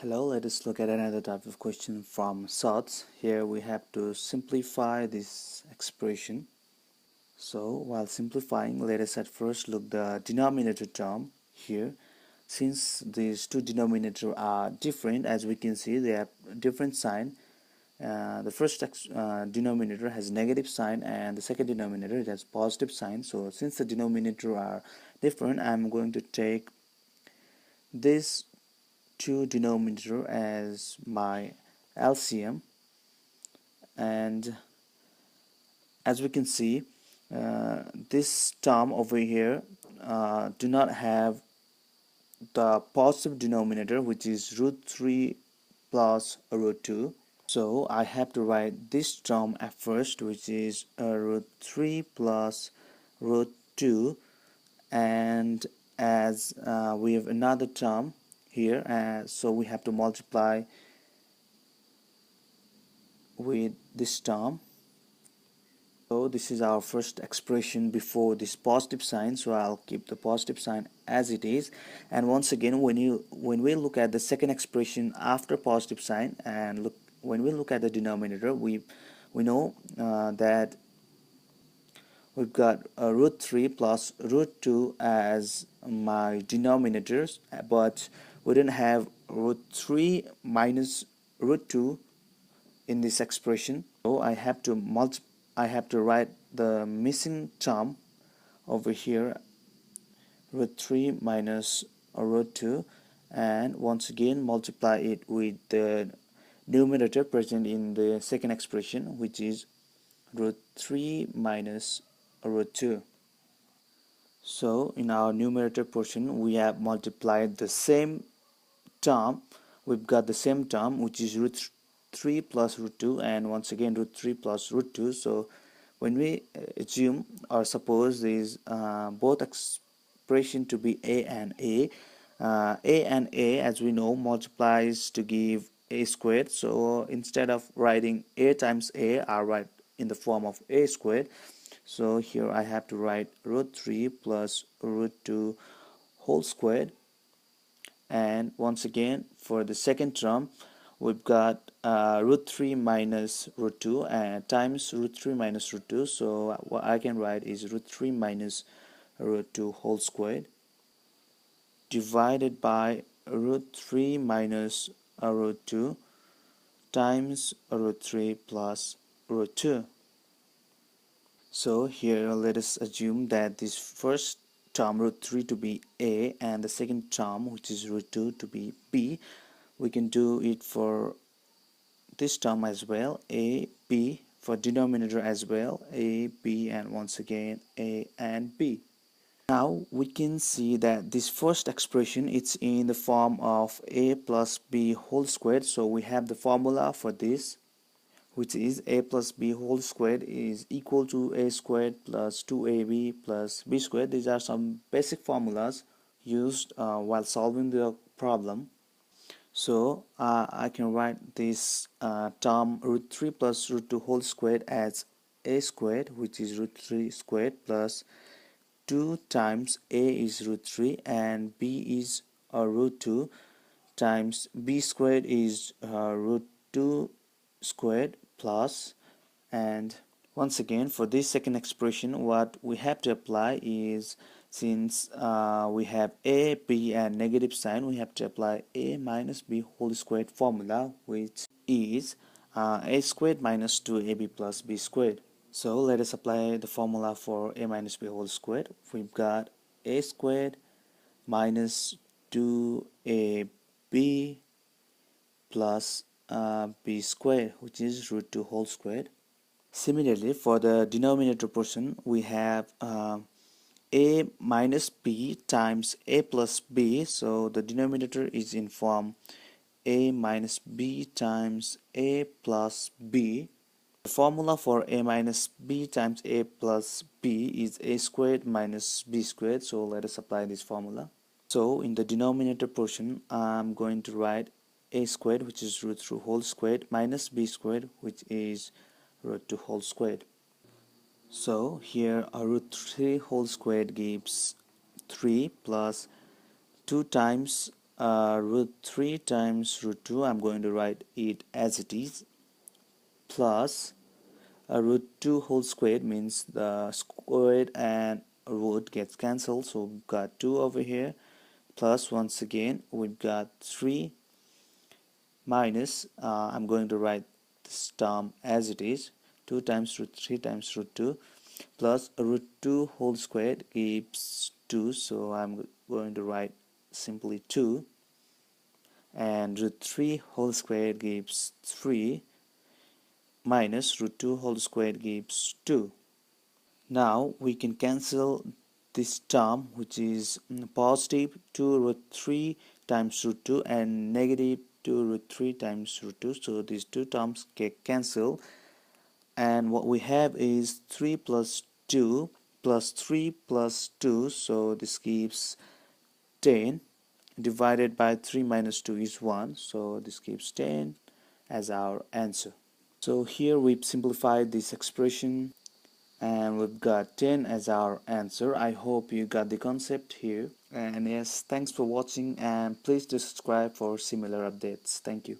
Hello, let us look at another type of question from Surds. Here we have to simplify this expression. So while simplifying, let us at first look the denominator term here. Since these two denominators are different, as we can see, they have different sign. The first denominator has negative sign and the second denominator it has positive sign. So since the denominator are different, I'm going to take this two denominator as my LCM, and as we can see, this term over here do not have the positive denominator, which is root 3 plus root 2. So I have to write this term at first, which is root 3 plus root 2, and as we have another term here, so we have to multiply with this term. So this is our first expression before this positive sign, so I'll keep the positive sign as it is. And once again, when we look at the second expression after positive sign and when we look at the denominator, we know that we've got root 3 plus root 2 as my denominators, but we don't have root 3 minus root 2 in this expression. So I have to write the missing term over here, root 3 minus root 2, and once again multiply it with the numerator present in the second expression, which is root 3 minus root 2. So in our numerator portion we have multiplied the same term. We've got the same term, which is root 3 plus root 2, and once again root 3 plus root 2. So when we assume or suppose these both expression to be a and a as we know multiplies to give a squared. So instead of writing a times a, I write in the form of a squared. So here I have to write root 3 plus root 2 whole squared. And once again for the second term we've got root 3 minus root 2 and times root 3 minus root 2. So what I can write is root 3 minus root 2 whole squared divided by root 3 minus root 2 times root 3 plus root 2. So here let us assume that this first term root 3 to be a and the second term, which is root 2, to be b. We can do it for this term as well, a, b, for denominator as well, a, b, and once again a and b. Now we can see that this first expression, it's in the form of a plus b whole squared. So we have the formula for this, which is a plus b whole squared is equal to a squared plus 2ab plus b squared. These are some basic formulas used while solving the problem. So I can write this term root 3 plus root 2 whole squared as a squared, which is root 3 squared, plus 2 times a is root 3 and b is root 2 times b squared is root 2 squared plus, and once again for this second expression what we have to apply is, since we have a, b and negative sign, we have to apply a minus b whole squared formula, which is a squared minus 2ab plus b squared. So let us apply the formula for a minus b whole squared. We've got a squared minus 2ab plus b squared, which is root 2 whole squared. Similarly, for the denominator portion, we have a minus b times a plus b. So the denominator is in form a minus b times a plus b. The formula for a minus b times a plus b is a squared minus b squared. So let us apply this formula. So in the denominator portion, I'm going to write a squared, which is root 3 whole squared, minus b squared, which is root 2 whole squared. So here a root 3 whole squared gives 3 plus 2 times root 3 times root 2, I'm going to write it as it is, plus root 2 whole squared, means the squared and root gets cancelled, so we've got 2 over here, plus once again we've got 3 minus, I'm going to write this term as it is, 2 times root 3 times root 2, plus root 2 whole squared gives 2, so I'm going to write simply 2, and root 3 whole squared gives 3, minus root 2 whole squared gives 2. Now we can cancel this term, which is positive 2 root 3 times root 2 and negative 2 root 3 times root 2, so these two terms get cancelled, and what we have is 3 plus 2 plus 3 plus 2, so this gives 10, divided by 3 minus 2 is 1, so this gives 10 as our answer. So here we've simplified this expression and we've got 10 as our answer. I hope you got the concept here, and yes, thanks for watching, and please do subscribe for similar updates. Thank you.